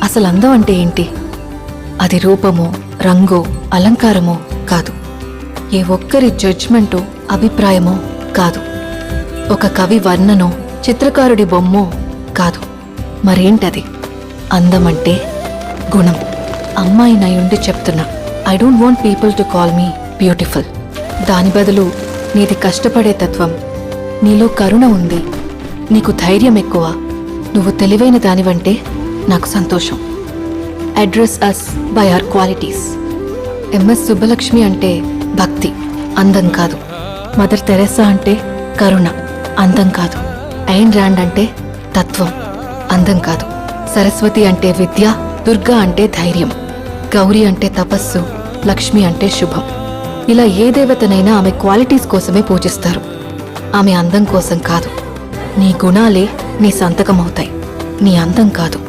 అసలు అందం అంటే ఏంటి? అది రూపమో, రంగో, అలంకారమో కాదు. ఏ ఒక్కరి జడ్జ్మెంటో, అభిప్రాయమో కాదు. ఒక కవి వర్ణనో, చిత్రకారుడి బొమ్మో కాదు. మరేంటది? అందమంటే గుణం. అమ్మాయినయుండి చెప్తున్నా, I don't want people to call me beautiful. దాని బదులు నీది కష్టపడే తత్వం, నీలో కరుణ ఉంది, నీకు ధైర్యం ఎక్కువ, నువ్వు తెలివైన దానివంటే నాకు సంతోషం. Address us by our qualities. MS Subbulakshmi అంటే భక్తి, అందం కాదు. మదర్ తెరెసా అంటే కరుణ, అందం కాదు. ఐన్ ర్యాండ్ అంటే తత్వం, అందం కాదు. సరస్వతి అంటే విద్య, దుర్గా అంటే ధైర్యం, గౌరీ అంటే తపస్సు, లక్ష్మి అంటే శుభం. ఇలా ఏ దేవతనైనా ఆమె క్వాలిటీస్ కోసమే పూజిస్తారు, ఆమె అందం కోసం కాదు. నీ గుణాలే నీ సంతకమవుతాయి, నీ అందం కాదు.